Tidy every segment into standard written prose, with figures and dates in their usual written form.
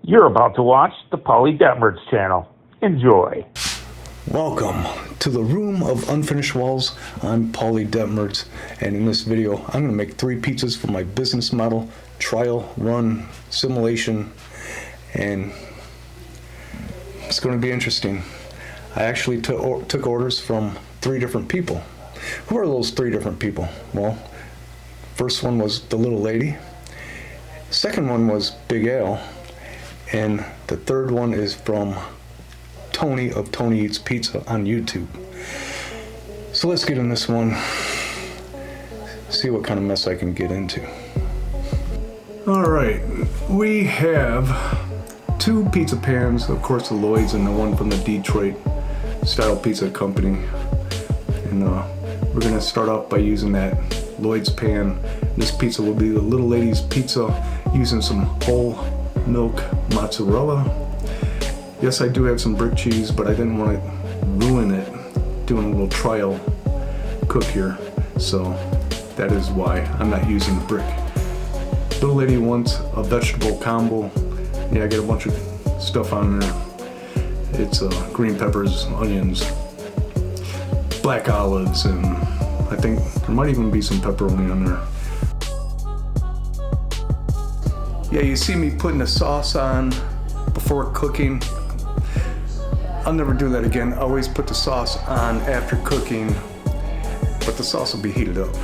You're about to watch the Paulie Detmurds channel. Enjoy. Welcome to the Room of Unfinished Walls. I'm Paulie Detmurds, and in this video I'm going to make 3 pizzas for my business model, trial run simulation, and it's going to be interesting. I actually took orders from 3 different people. Who are those 3 different people? Well, first one was the little lady, second one was Big Al, and the third one is from Tony of Tony Eats Pizza on YouTube. So let's get in this one, see what kind of mess I can get into. Alright, we have 2 pizza pans, of course the Lloyd's and the one from the Detroit Style Pizza Company. And we're going to start off by using that Lloyd's pan. This pizza will be the little lady's pizza using some whole milk mozzarella. Yes, I do have some brick cheese, but I didn't want to ruin it doing a little trial cook here, so that is why I'm not using the brick. Little lady wants a vegetable combo. Yeah, I get a bunch of stuff on there. It's green peppers, onions, black olives, and I think there might even be some pepperoni on there. Yeah, you see me putting the sauce on before cooking. I'll never do that again. I always put the sauce on after cooking, but the sauce will be heated up.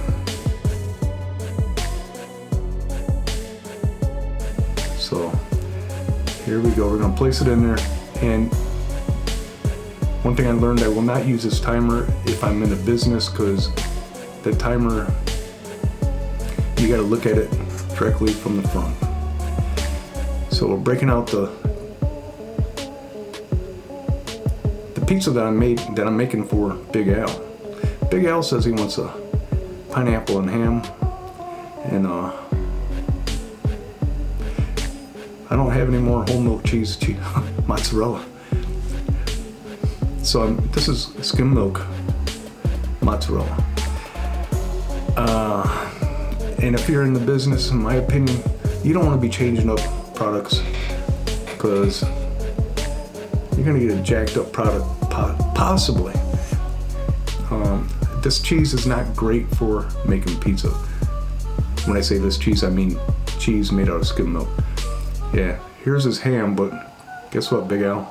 So here we go. We're gonna place it in there, and one thing I learned, I will not use this timer if I'm in a business, because the timer, you gotta look at it directly from the front. So we're breaking out the pizza that I'm making for Big Al. Big Al says he wants a pineapple and ham, and I don't have any more whole milk cheese mozzarella. So this is skim milk mozzarella. And if you're in the business, in my opinion, you don't want to be changing up products, because you're gonna get a jacked up product, possibly. This cheese is not great for making pizza. When I say this cheese, I mean cheese made out of skim milk. Yeah, here's his ham, but guess what, Big Al?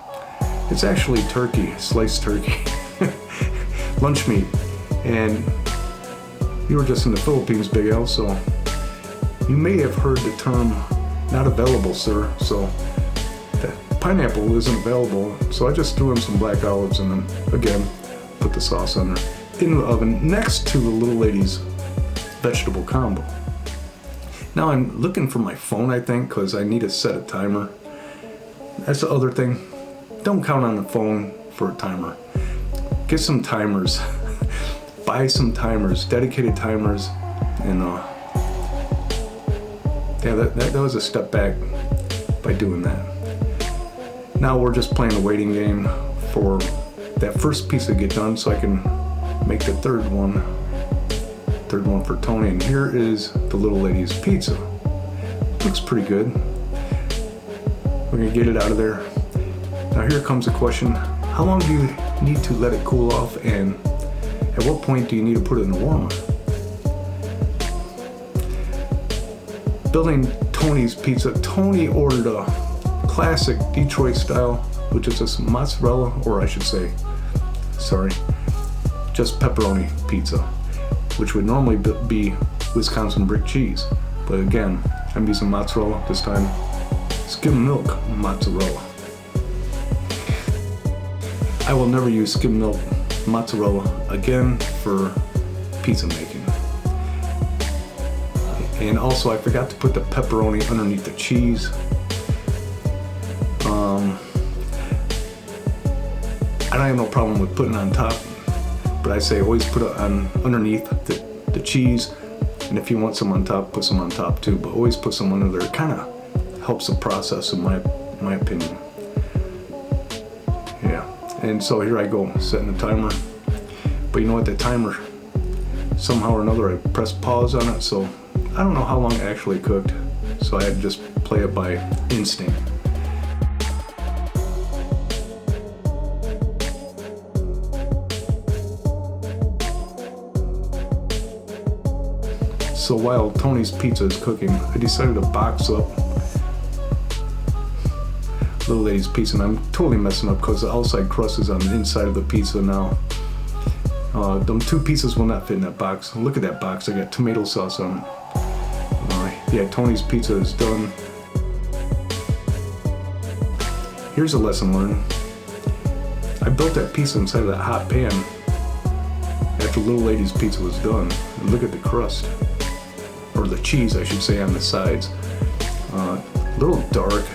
It's actually turkey, sliced turkey, lunch meat. And you were just in the Philippines, Big Al, so you may have heard the term "not available, sir." So that pineapple isn't available, so I just threw in some black olives and then again put the sauce on there in the oven next to the little lady's vegetable combo. Now I'm looking for my phone, I think, because I need to set a timer. That's the other thing. Don't count on the phone for a timer. Get some timers. Buy some timers, dedicated timers, and yeah, that was a step back by doing that. Now we're just playing a waiting game for that first piece to get done so I can make the third one for Tony. And here is the little lady's pizza. Looks pretty good. We're gonna get it out of there. Now here comes the question: how long do you need to let it cool off, and at what point do you need to put it in the warmer? Building Tony's pizza, Tony ordered a classic Detroit style, which is this mozzarella, or I should say, sorry, just pepperoni pizza, which would normally be Wisconsin brick cheese. But again, I'm using mozzarella this time, skim milk mozzarella. I will never use skim milk mozzarella again for pizza making. And also, I forgot to put the pepperoni underneath the cheese. I don't have no problem with putting it on top, but I say always put it on underneath the cheese. And if you want some on top, put some on top too. But always put some under there. It kind of helps the process, in my opinion. Yeah. And so here I go, setting the timer. But you know what? The timer, somehow or another, I pressed pause on it, so I don't know how long it actually cooked. So I had to just play it by instinct. So while Tony's pizza is cooking, I decided to box up Little Lady's pizza, and I'm totally messing up because the outside crust is on the inside of the pizza now. Them 2 pieces will not fit in that box. Look at that box, I got tomato sauce on it. Yeah, Tony's pizza is done. Here's a lesson learned. I built that pizza inside of that hot pan after Little Lady's pizza was done. And look at the crust, or the cheese I should say, on the sides. A little dark,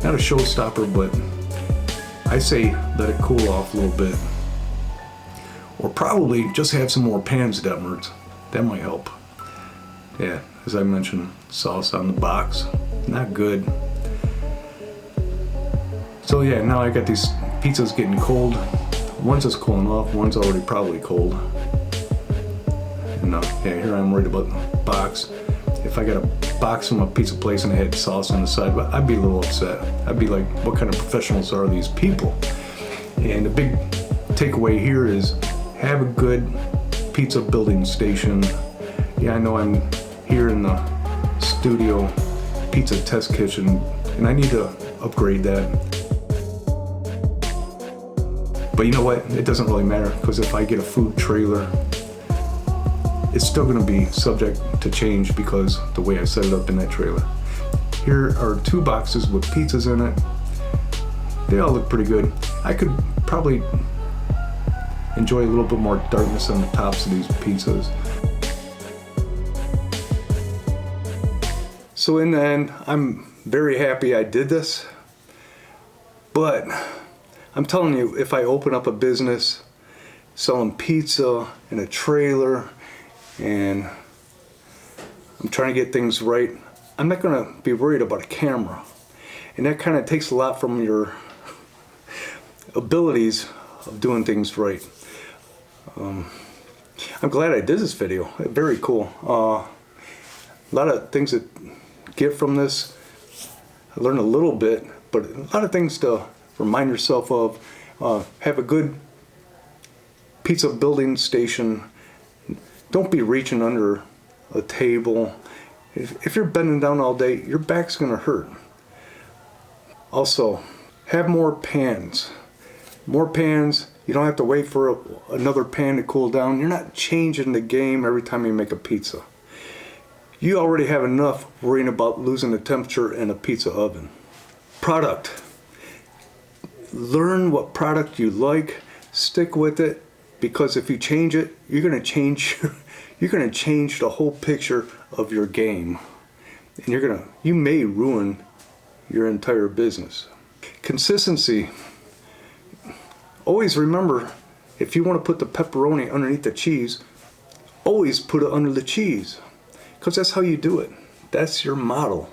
not a showstopper, but I say let it cool off a little bit. Or probably just have some more pans, Detmurds. That might help. Yeah, as I mentioned, sauce on the box, not good. So yeah, now I got these pizzas getting cold. One's just cooling off, one's already probably cold. And yeah, here I'm worried about the box. If I got a box from a pizza place and I had sauce on the side, but I'd be a little upset. I'd be like, what kind of professionals are these people? And the big takeaway here is have a good pizza building station. Yeah, I know I'm here in the studio pizza test kitchen, and I need to upgrade that. But you know what? It doesn't really matter, because if I get a food trailer, it's still going to be subject to change because the way I set it up in that trailer. Here are 2 boxes with pizzas in it. They all look pretty good. I could probably enjoy a little bit more darkness on the tops of these pizzas. So in the end, I'm very happy I did this. But I'm telling you, if I open up a business selling pizza in a trailer and I'm trying to get things right, I'm not going to be worried about a camera. And that kind of takes a lot from your abilities of doing things right. I'm glad I did this video. Very cool. A lot of things to get from this. I learned a little bit, but a lot of things to remind yourself of. Have a good pizza building station. Don't be reaching under a table. If you're bending down all day, your back's gonna hurt. Also, have more pans. More pans. You don't have to wait for another pan to cool down. You're not changing the game every time you make a pizza. You already have enough worrying about losing the temperature in a pizza oven. Product. Learn what product you like. Stick with it, because if you change it, you're gonna change the whole picture of your game, and you may ruin your entire business. Consistency. Always remember, if you want to put the pepperoni underneath the cheese, always put it under the cheese, because that's how you do it. That's your model.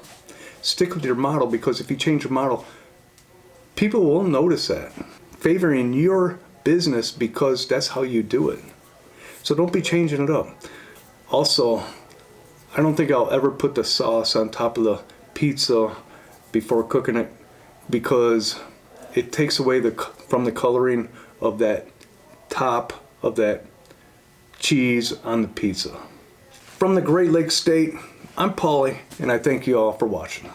Stick with your model, because if you change your model, people will notice that. Favoring your business because that's how you do it. So don't be changing it up. Also, I don't think I'll ever put the sauce on top of the pizza before cooking it, because it takes away from the coloring of that top of that cheese on the pizza. From the Great Lakes State, I'm Paulie, and I thank you all for watching.